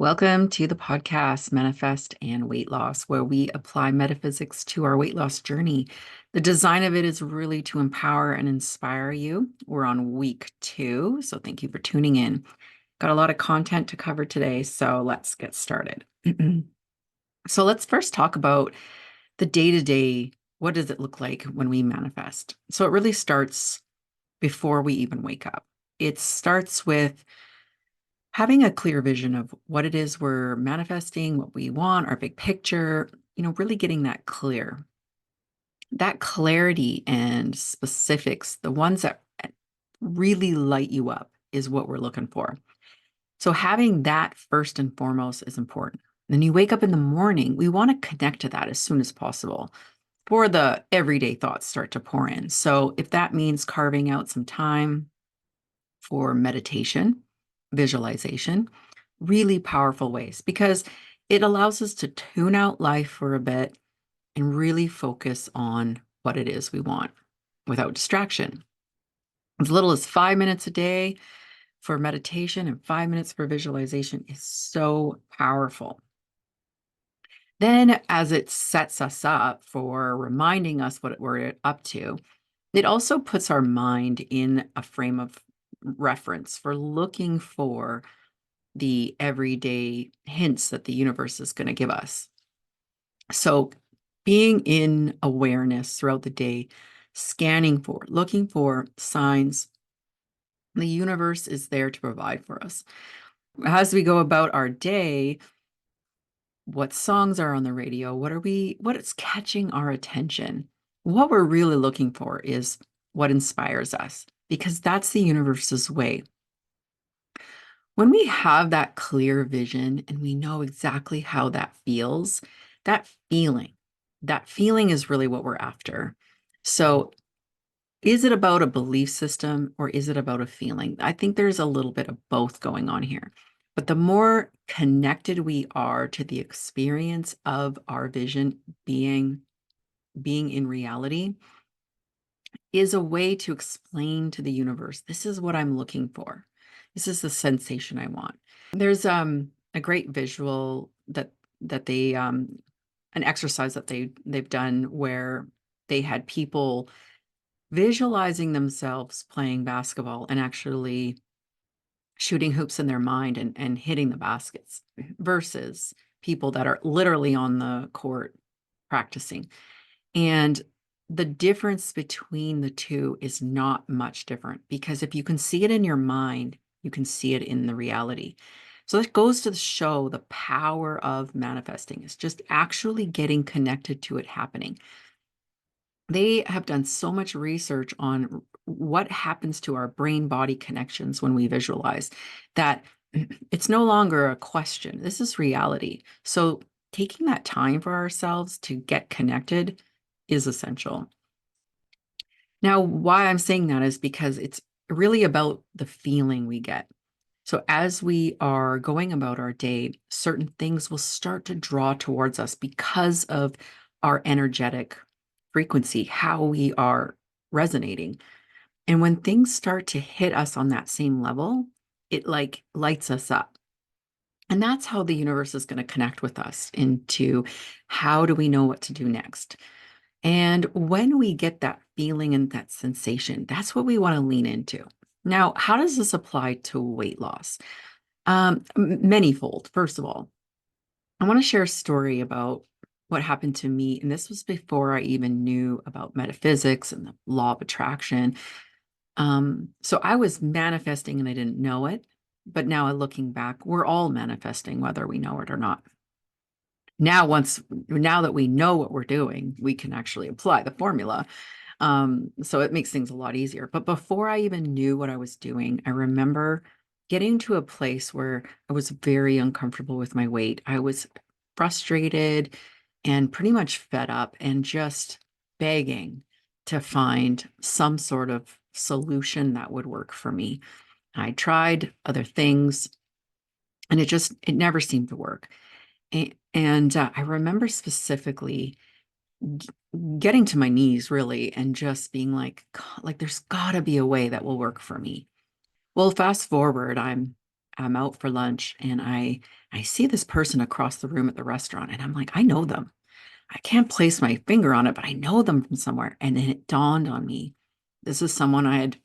Welcome to the podcast, Manifest and Weight Loss, where we apply metaphysics to our weight loss journey. The design of it is really to empower and inspire you. We're on week 2, so thank you for tuning in. Got a lot of content to cover today, so let's get started. So let's first talk about the day-to-day. What does it look like when we manifest? So it really starts before we even wake up. It starts with having a clear vision of what it is we're manifesting, what we want, our big picture, really getting that clear. That clarity and specifics, the ones that really light you up, is what we're looking for. So having that first and foremost is important. Then you wake up in the morning, we want to connect to that as soon as possible before the everyday thoughts start to pour in. So if that means carving out some time for meditation, visualization, really powerful ways because it allows us to tune out life for a bit and really focus on what it is we want without distraction. As little as 5 minutes a day for meditation and 5 minutes for visualization is so powerful. Then, as it sets us up for reminding us what we're up to, it also puts our mind in a frame of reference for looking for the everyday hints that the universe is going to give us. So, being in awareness throughout the day, scanning for, looking for signs, the universe is there to provide for us. As we go about our day, what songs are on the radio? What is catching our attention? What we're really looking for is what inspires us, because that's the universe's way. When we have that clear vision and we know exactly how that feels, that feeling, that feeling is really what we're after. So, is it about a belief system or is it about a feeling? I think there's a little bit of both going on here. But the more connected we are to the experience of our vision being in reality, is a way to explain to the universe, this is what I'm looking for. This is the sensation I want. There's a great visual that they an exercise that they've done where they had people visualizing themselves playing basketball and actually shooting hoops in their mind and hitting the baskets versus people that are literally on the court practicing. And the difference between the two is not much different, because if you can see it in your mind, you can see it in the reality. So that goes to show the power of manifesting is just actually getting connected to it happening. They have done so much research on what happens to our brain body connections when we visualize that it's no longer a question. This is reality. So taking that time for ourselves to get connected is essential. Now, why I'm saying that is because it's really about the feeling we get. So as we are going about our day, certain things will start to draw towards us because of our energetic frequency, how we are resonating. And when things start to hit us on that same level, it like lights us up. And that's how the universe is going to connect with us into how do we know what to do next. And when we get that feeling and that sensation, that's what we want to lean into. Now, how does this apply to weight loss? Manyfold. First of all, I want to share a story about what happened to me. And this was before I even knew about metaphysics and the law of attraction. So I was manifesting and I didn't know it. But now looking back, we're all manifesting, whether we know it or not. Now that we know what we're doing, we can actually apply the formula. So it makes things a lot easier. But before I even knew what I was doing, I remember getting to a place where I was very uncomfortable with my weight. I was frustrated and pretty much fed up and just begging to find some sort of solution that would work for me. I tried other things and it never seemed to work. And I remember specifically getting to my knees really and just being like there's got to be a way that will work for me. Well, fast forward, I'm I'm out for lunch and I see this person across the room at the restaurant and I'm like, I know them. I can't place my finger on it, but I know them from somewhere. And then it dawned on me. This is someone I had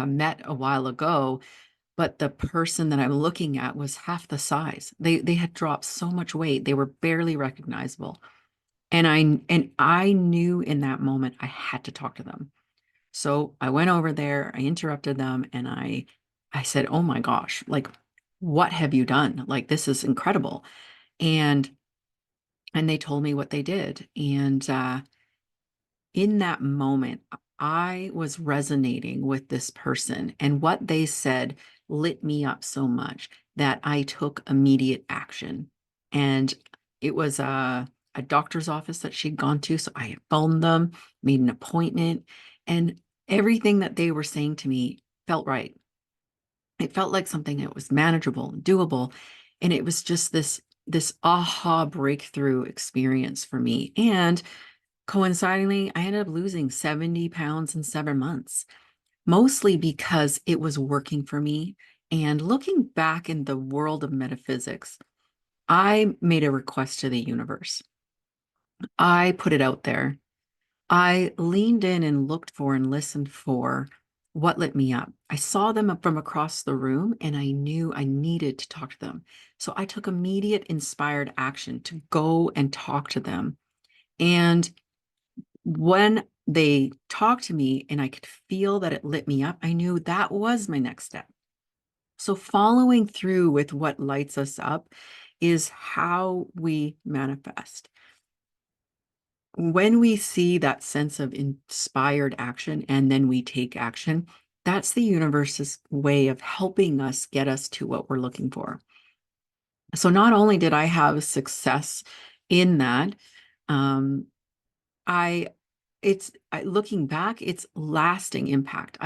met a while ago, but the person that I'm looking at was half the size. They had dropped so much weight. They were barely recognizable. And I knew in that moment I had to talk to them. So I went over there, I interrupted them, and I said, "Oh my gosh, like what have you done? Like this is incredible." And and they told me what they did. And in that moment, I was resonating with this person, and what they said lit me up so much that I took immediate action. And it was a doctor's office that she'd gone to. So I phoned them, made an appointment, and everything that they were saying to me felt right. It felt like something that was manageable and doable. And it was just this aha breakthrough experience for me. And coincidingly, I ended up losing 70 pounds in 7 months, mostly because it was working for me. And looking back in the world of metaphysics, I made a request to the universe. I put it out there. I leaned in and looked for and listened for what lit me up. I saw them from across the room and I knew I needed to talk to them. So I took immediate inspired action to go and talk to them. And when they talked to me and I could feel that it lit me up, I knew that was my next step. So, following through with what lights us up is how we manifest. When we see that sense of inspired action and then we take action, that's the universe's way of helping us get us to what we're looking for. So, not only did I have success in that, um, I looking back, it's lasting impact.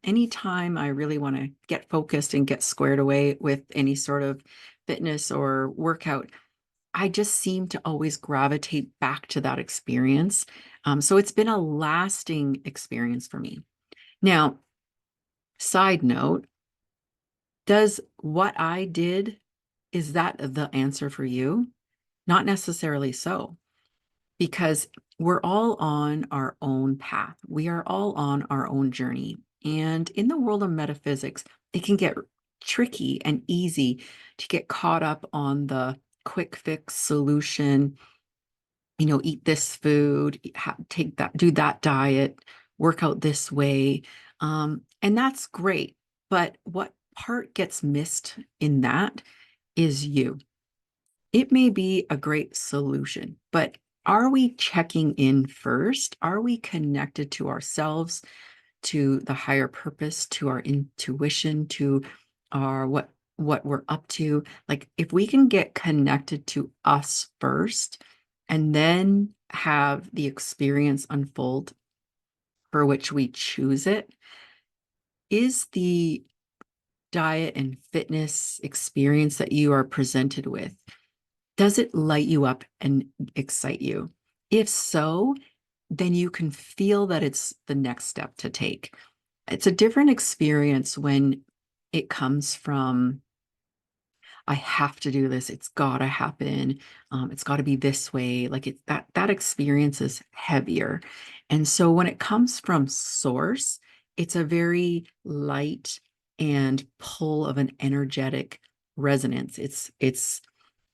Anytime I really want to get focused and get squared away with any sort of fitness or workout, I just seem to always gravitate back to that experience. So it's been a lasting experience for me. Now, side note, does what I did, is that the answer for you? Not necessarily so, because we're all on our own path. We are all on our own journey. And in the world of metaphysics, it can get tricky and easy to get caught up on the quick fix solution, eat this food, take that, do that diet, work out this way. And that's great. But what part gets missed in that is you. It may be a great solution, but are we checking in first? Are we connected to ourselves, to the higher purpose, to our intuition, to our what we're up to? Like if we can get connected to us first and then have the experience unfold for which we choose it, is the diet and fitness experience that you are presented with, does it light you up and excite you? If so, then you can feel that it's the next step to take. It's a different experience when it comes from, I have to do this. It's got to happen. It's got to be this way. Like that experience is heavier. And so when it comes from source, it's a very light and pull of an energetic resonance. It's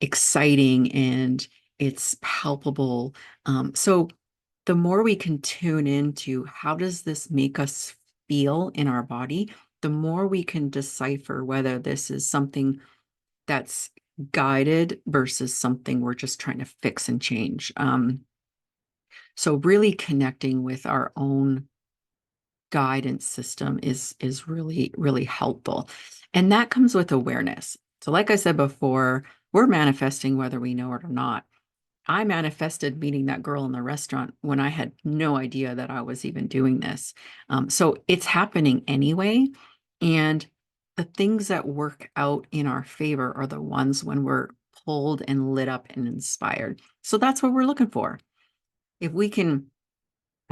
exciting and it's palpable. So the more we can tune into how does this make us feel in our body, the more we can decipher whether this is something that's guided versus something we're just trying to fix and change. So really connecting with our own guidance system is really, really helpful. And that comes with awareness. So like I said before, we're manifesting whether we know it or not. I manifested meeting that girl in the restaurant when I had no idea that I was even doing this. So it's happening anyway. And the things that work out in our favor are the ones when we're pulled and lit up and inspired. So that's what we're looking for. If we can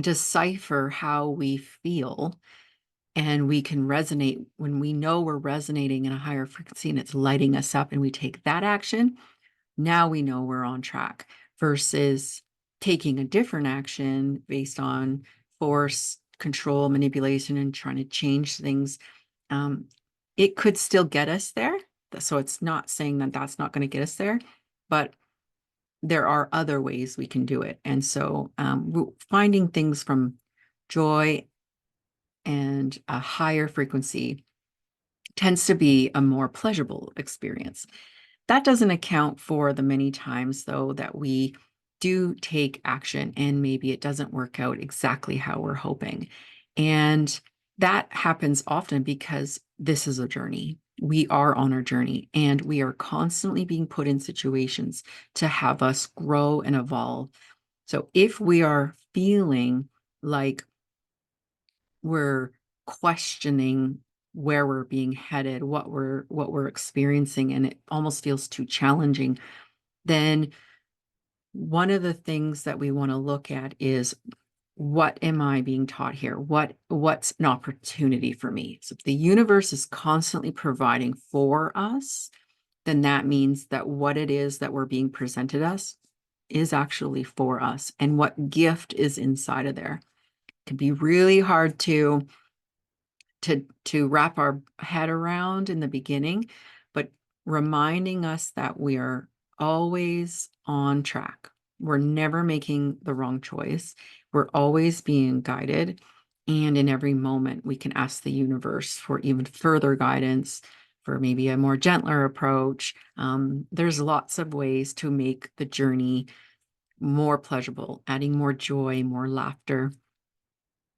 decipher how we feel And we can resonate when we know we're resonating in a higher frequency and it's lighting us up, and we take that action. Now we know we're on track versus taking a different action based on force, control, manipulation, and trying to change things. Um, it could still get us there. So it's not saying that that's not going to get us there, but there are other ways we can do it. And so finding things from joy and a higher frequency tends to be a more pleasurable experience. That doesn't account for the many times, though, that we do take action and maybe it doesn't work out exactly how we're hoping. And that happens often because this is a journey. We are on our journey and we are constantly being put in situations to have us grow and evolve. So if we are feeling like we're questioning where we're being headed, what we're experiencing, and it almost feels too challenging, then one of the things that we want to look at is, what am I being taught here? What's an opportunity for me? So if the universe is constantly providing for us, then that means that what it is that we're being presented us is actually for us, and what gift is inside of there. It can be really hard to wrap our head around in the beginning, but reminding us that we are always on track. We're never making the wrong choice. We're always being guided. And in every moment, we can ask the universe for even further guidance, for maybe a more gentler approach. There's lots of ways to make the journey more pleasurable, adding more joy, more laughter.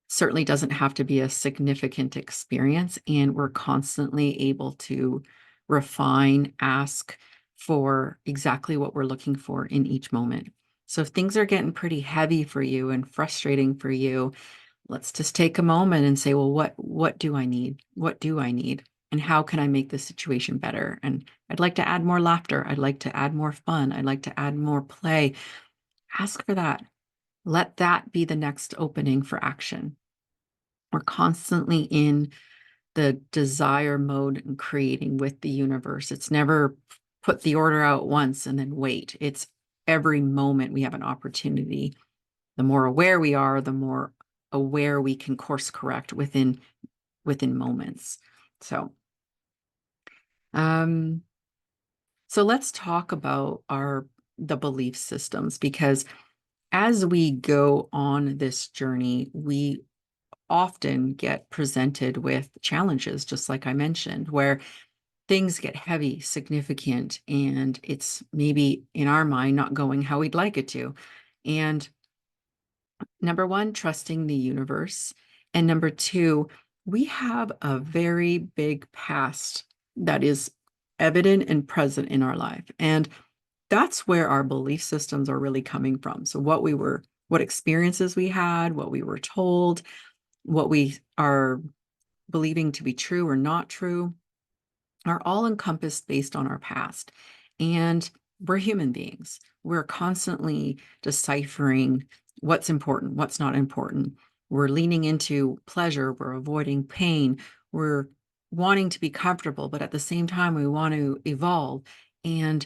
Certainly doesn't have to be a significant experience, and we're constantly able to refine, ask for exactly what we're looking for in each moment. So if things are getting pretty heavy for you and frustrating for you, let's just take a moment and say, well, what do I need? What do I need? And how can I make this situation better? And I'd like to add more laughter. I'd like to add more fun. I'd like to add more play. Ask for that. Let that be the next opening for action. We're constantly in the desire mode and creating with the universe. It's never put the order out once and then wait. It's every moment we have an opportunity. The more aware we are, the more aware we can course correct within moments. So, um, so let's talk about the belief systems, because as we go on this journey, we often get presented with challenges, just like I mentioned, where things get heavy, significant, and it's maybe in our mind not going how we'd like it to. And number one, trusting the universe. And number two, we have a very big past that is evident and present in our life. And that's where our belief systems are really coming from. So what experiences we had, what we were told, what we are believing to be true or not true, are all encompassed based on our past. And we're human beings. We're constantly deciphering what's important, what's not important. We're leaning into pleasure, we're avoiding pain, we're wanting to be comfortable, but at the same time, we want to evolve. And,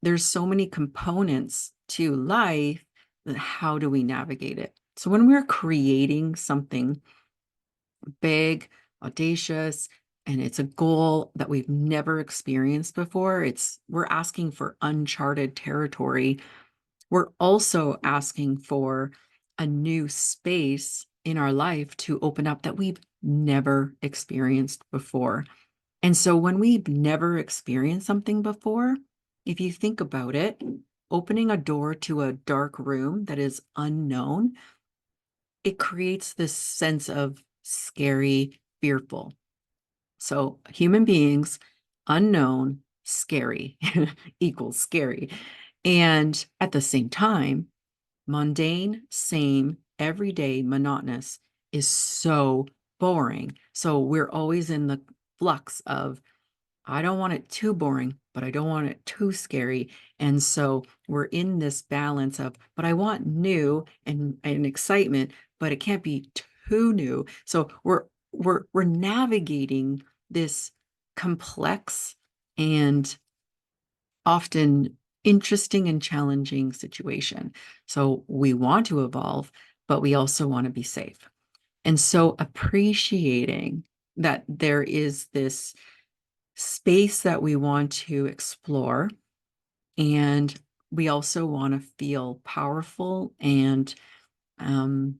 there's so many components to life. That how do we navigate it? So when we're creating something big, audacious, and it's a goal that we've never experienced before, we're asking for uncharted territory. We're also asking for a new space in our life to open up that we've never experienced before. And so when we've never experienced something before, if you think about it, opening a door to a dark room that is unknown, it creates this sense of scary, fearful. So human beings, unknown, scary equals scary. And at the same time, mundane, same, everyday, monotonous is so boring. So we're always in the flux of, I don't want it too boring, but I don't want it too scary. And so we're in this balance of, but I want new and excitement, but it can't be Who knew? So we're navigating this complex and often interesting and challenging situation. So we want to evolve, but we also want to be safe. And so appreciating that there is this space that we want to explore, and we also want to feel powerful um,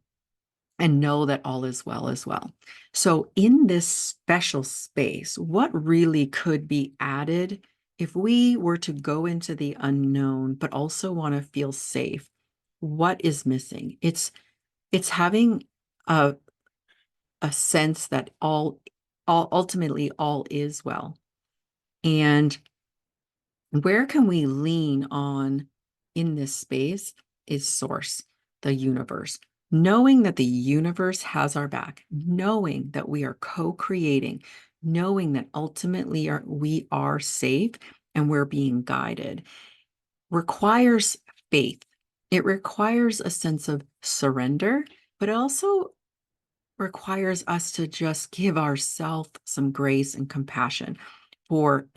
and know that all is well as well. So in this special space, what really could be added if we were to go into the unknown, but also want to feel safe? What is missing? It's having a sense that all ultimately all is well. And where can we lean on in this space is source, the universe. Knowing that the universe has our back, knowing that we are co-creating, knowing that ultimately we are safe and we're being guided requires faith. It requires a sense of surrender, but it also requires us to just give ourselves some grace and compassion for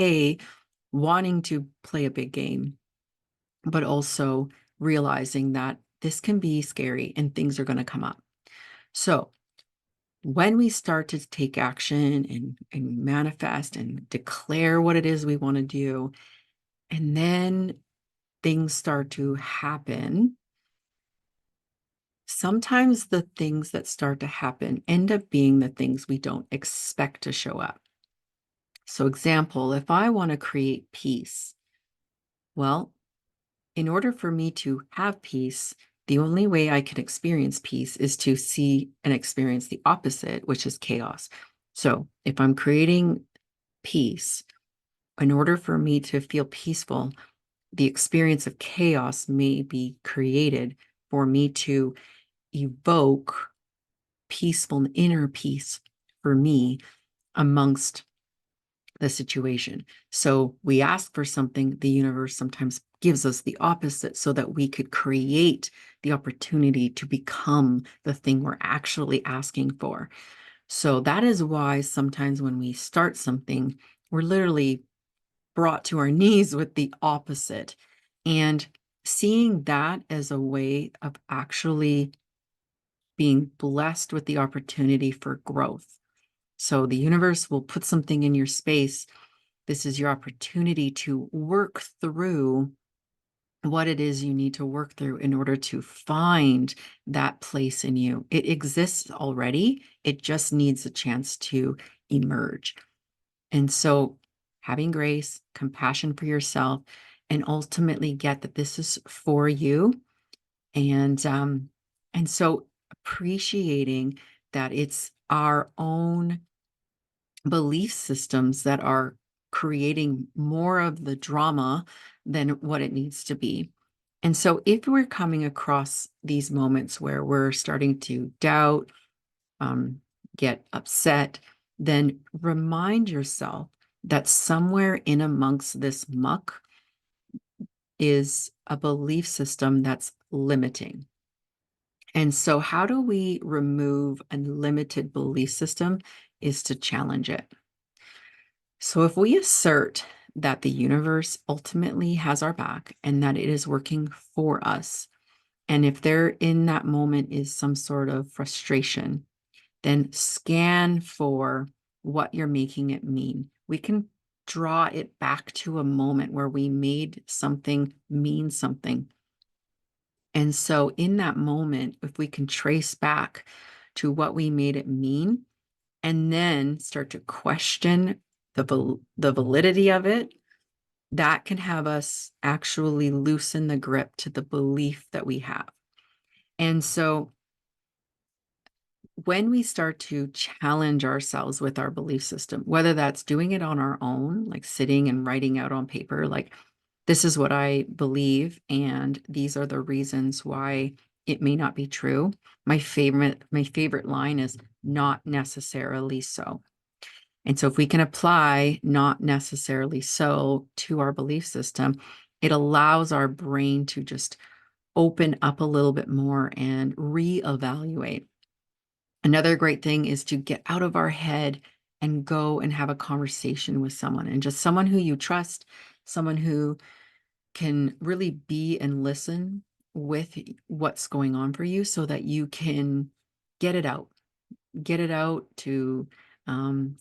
wanting to play a big game, but also realizing that this can be scary and things are going to come up. So when we start to take action and manifest and declare what it is we want to do, and then things start to happen, sometimes the things that start to happen end up being the things we don't expect to show up. So, example, if I want to create peace, well, in order for me to have peace, the only way I can experience peace is to see and experience the opposite, which is chaos. So, if I'm creating peace, in order for me to feel peaceful, the experience of chaos may be created for me to evoke peaceful inner peace for me amongst the situation. So we ask for something, the universe sometimes gives us the opposite so that we could create the opportunity to become the thing we're actually asking for. So that is why sometimes when we start something, we're literally brought to our knees with the opposite. And seeing that as a way of actually being blessed with the opportunity for growth. So the universe will put something in your space. This is your opportunity to work through what it is you need to work through in order to find that place in you. It exists already. It just needs a chance to emerge. And so having grace, compassion for yourself, and ultimately get that this is for you. And so appreciating that it's our own belief systems that are creating more of the drama than what it needs to be. And so if we're coming across these moments where we're starting to doubt, um, get upset, then remind yourself that somewhere in amongst this muck is a belief system that's limiting. And so how do we remove a limited belief system is to challenge it. So if we assert that the universe ultimately has our back and that it is working for us, and if there in that moment is some sort of frustration, then scan for what you're making it mean. We can draw it back to a moment where we made something mean something. And so in that moment, if we can trace back to what we made it mean, and then start to question the validity of it, that can have us actually loosen the grip to the belief that we have. And so when we start to challenge ourselves with our belief system, whether that's doing it on our own, like sitting and writing out on paper, like, this is what I believe, and these are the reasons why it may not be true. My favorite line is not necessarily so. And so if we can apply not necessarily so to our belief system, it allows our brain to just open up a little bit more and reevaluate. Another great thing is to get out of our head and go and have a conversation with someone, and just someone who you trust, someone who can really be and listen with what's going on for you so that you can get it out get it out to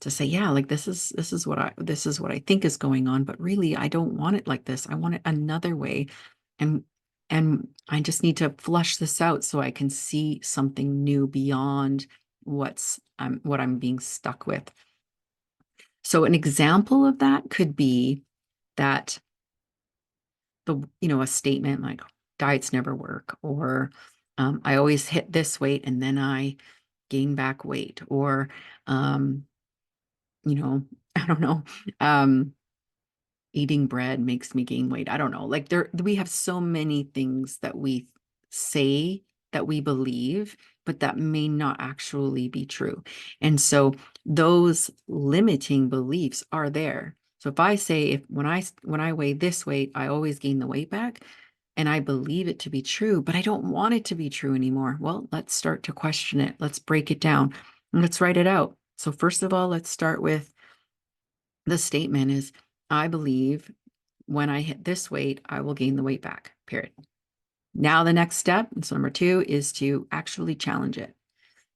say, yeah, like this is what I think is going on, but really I don't want it like this. I want it another way. And I just need to flush this out so I can see something new beyond what I'm being stuck with. So an example of that could be that a statement like diets never work, or I always hit this weight and then I gain back weight, or um, I don't know, um, eating bread makes me gain weight. I don't know. Like we have so many things that we say that we believe, but that may not actually be true. And so those limiting beliefs are there. So if I say if when I weigh this weight, I always gain the weight back, and I believe it to be true, but I don't want it to be true anymore. Well, let's start to question it. Let's break it down and let's write it out. So first of all, let's start with the statement is, I believe when I hit this weight, I will gain the weight back, period. Now, the next step, so number two, is to actually challenge it.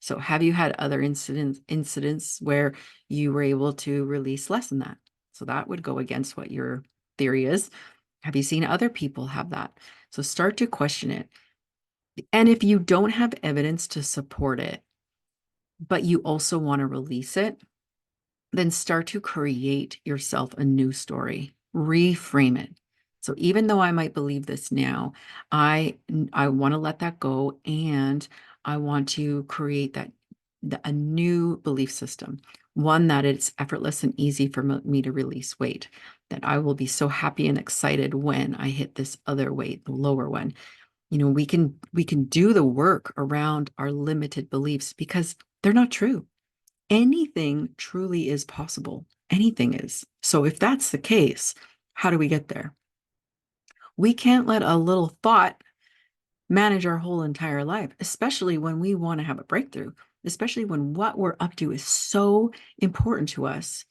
So have you had other incidents where you were able to release less than that? So that would go against what your theory is. Have you seen other people have that? So start to question it. And if you don't have evidence to support it, but you also want to release it, then start to create yourself a new story, reframe it. So even though I might believe this now, I want to let that go, and I want to create a new belief system, one that it's effortless and easy for me to release weight, that I will be so happy and excited when I hit this other weight, the lower one. We can do the work around our limited beliefs because they're not true. Anything truly is possible. Anything is. So if that's the case, how do we get there? We can't let a little thought manage our whole entire life, especially when we want to have a breakthrough, especially when what we're up to is so important to us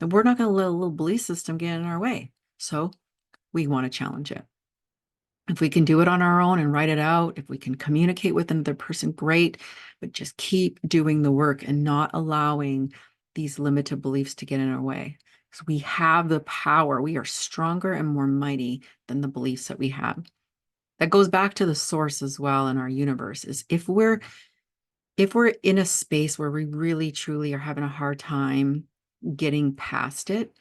that we're not going to let a little belief system get in our way. So we want to challenge it. If we can do it on our own and write it out, if we can communicate with another person, great, but just keep doing the work and not allowing these limited beliefs to get in our way. Because we have the power. We are stronger and more mighty than the beliefs that we have. That goes back to the source as well in our universe, is if we're in a space where we really truly are having a hard time getting past it,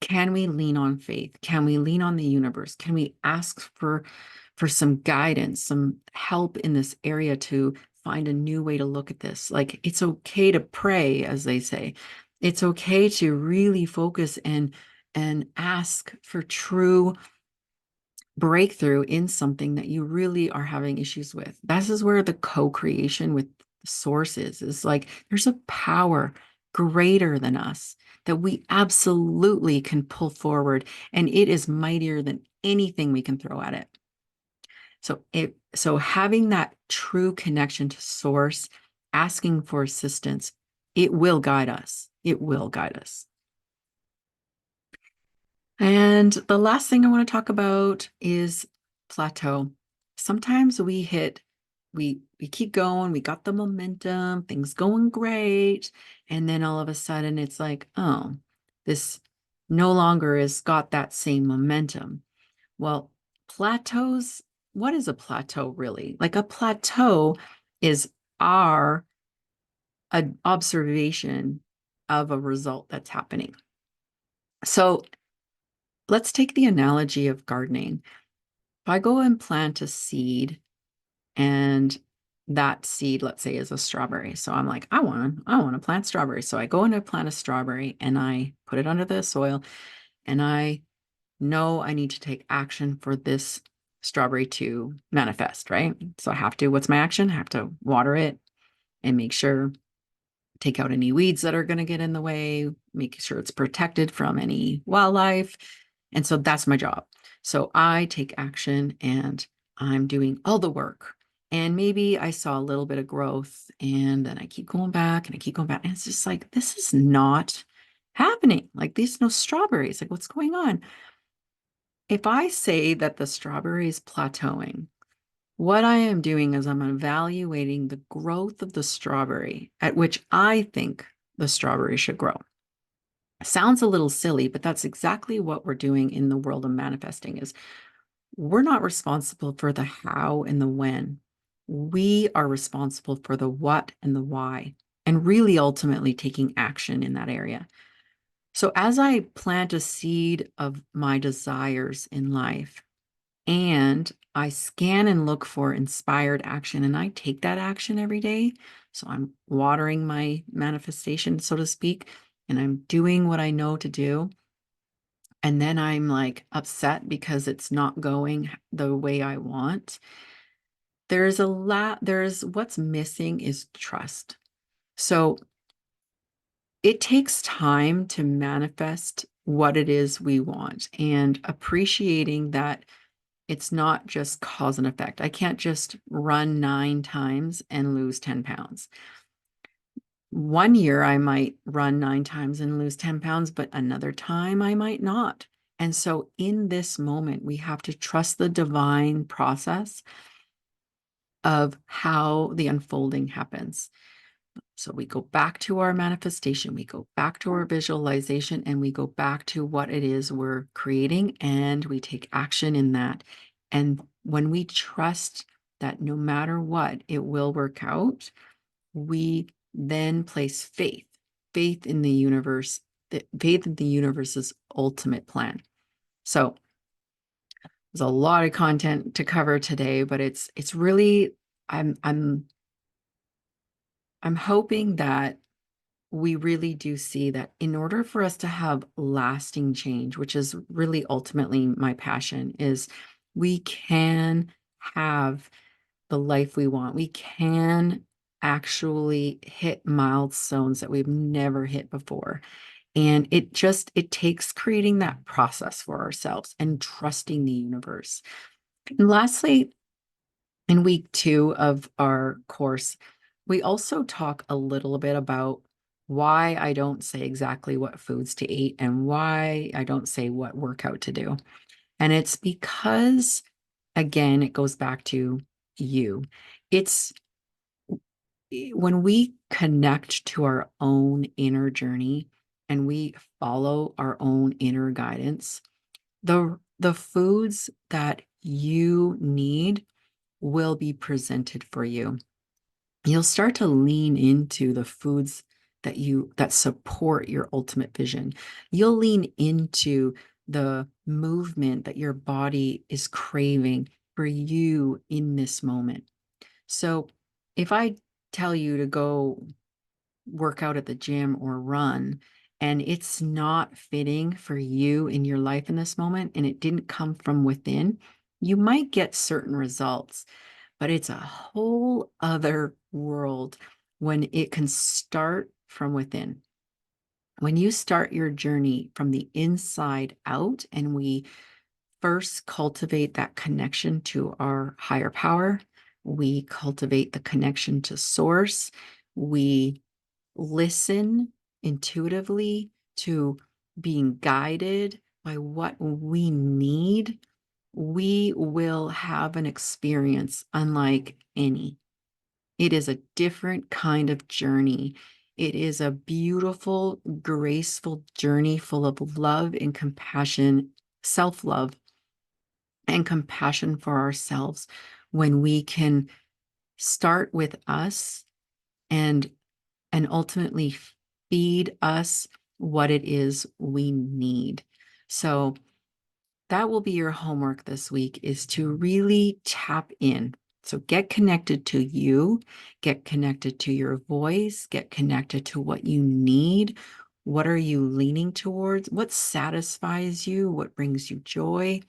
can we lean on faith? Can we lean on the universe? Can we ask for some guidance, some help in this area to find a new way to look at this? Like, it's okay to pray, as they say. It's okay to really focus and ask for true breakthrough in something that you really are having issues with. This is where the co-creation with the source is like there's a power greater than us that we absolutely can pull forward, and it is mightier than anything we can throw at it. So having that true connection to source, asking for assistance, it will guide us. It will guide us. And the last thing I want to talk about is plateau. Sometimes we keep going, we got the momentum, things going great, and then all of a sudden it's like, oh, this no longer has got that same momentum. Well, plateaus, what is a plateau really? Like a plateau is our observation of a result that's happening. So let's take the analogy of gardening. If I go and plant a seed, and that seed, let's say, is a strawberry. So I'm like, I want to plant strawberries. So I go and I plant a strawberry and I put it under the soil, and I know I need to take action for this strawberry to manifest, right? So I have to, what's my action? I have to water it and make sure, take out any weeds that are going to get in the way, make sure it's protected from any wildlife. And so that's my job. So I take action and I'm doing all the work. And maybe I saw a little bit of growth, and then I keep going back and I keep going back. And it's just like, this is not happening. Like, these no strawberries. Like, what's going on? If I say that the strawberry is plateauing, what I am doing is I'm evaluating the growth of the strawberry at which I think the strawberry should grow. Sounds a little silly, but that's exactly what we're doing in the world of manifesting is we're not responsible for the how and the when. We are responsible for the what and the why, and really ultimately taking action in that area. So as I plant a seed of my desires in life, and I scan and look for inspired action, and I take that action every day. So I'm watering my manifestation, so to speak, and I'm doing what I know to do. And then I'm like upset because it's not going the way I want. There's what's missing is trust. So it takes time to manifest what it is we want and appreciating that it's not just cause and effect. I can't just run 9 times and lose 10 pounds. One year I might run 9 times and lose 10 pounds, but another time I might not. And so in this moment, we have to trust the divine process of how the unfolding happens. So we go back to our manifestation, we go back to our visualization, and we go back to what it is we're creating, and we take action in that. And when we trust that no matter what, it will work out, we then place faith in the universe, faith in the universe's ultimate plan. So there's a lot of content to cover today, but it's really I'm hoping that we really do see that in order for us to have lasting change, which is really ultimately my passion, is we can have the life we want. We can actually hit milestones that we've never hit before. And it takes creating that process for ourselves and trusting the universe. And lastly, in week 2 of our course, we also talk a little bit about why I don't say exactly what foods to eat and why I don't say what workout to do. And it's because, again, it goes back to you. It's when we connect to our own inner journey and we follow our own inner guidance, the foods that you need will be presented for you. You'll start to lean into the foods that support your ultimate vision. You'll lean into the movement that your body is craving for you in this moment. So if I tell you to go work out at the gym or run, and it's not fitting for you in your life in this moment, and it didn't come from within, you might get certain results, but it's a whole other world when it can start from within. When you start your journey from the inside out, and we first cultivate that connection to our higher power, we cultivate the connection to source, we listen intuitively to being guided by what we need, we will have an experience unlike any. It is a different kind of journey. It is a beautiful, graceful journey full of love and compassion, self love, and compassion for ourselves when we can start with us and ultimately feed us what it is we need. So that will be your homework this week, is to really tap in. So get connected to you, get connected to your voice, get connected to what you need. What are you leaning towards? What satisfies you? What brings you joy?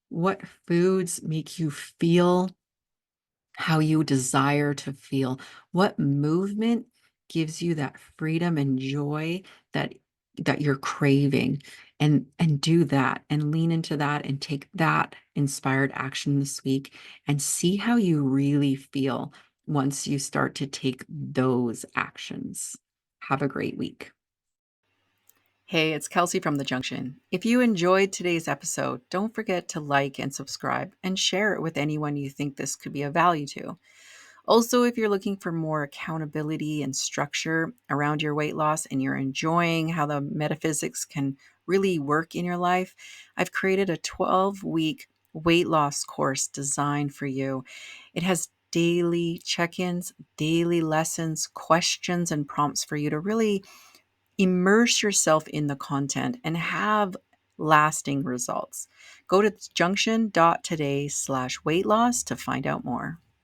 What foods make you feel how you desire to feel? What movement gives you that freedom and joy that that you're craving, and do that and lean into that and take that inspired action this week and see how you really feel once you start to take those actions. Have a great week. Hey, it's Kelsey from The Junction. If you enjoyed today's episode, don't forget to like and subscribe and share it with anyone you think this could be of value to. Also, if you're looking for more accountability and structure around your weight loss and you're enjoying how the metaphysics can really work in your life, I've created a 12-week weight loss course designed for you. It has daily check ins, daily lessons, questions, and prompts for you to really immerse yourself in the content and have lasting results. Go to junction.today/weight loss to find out more.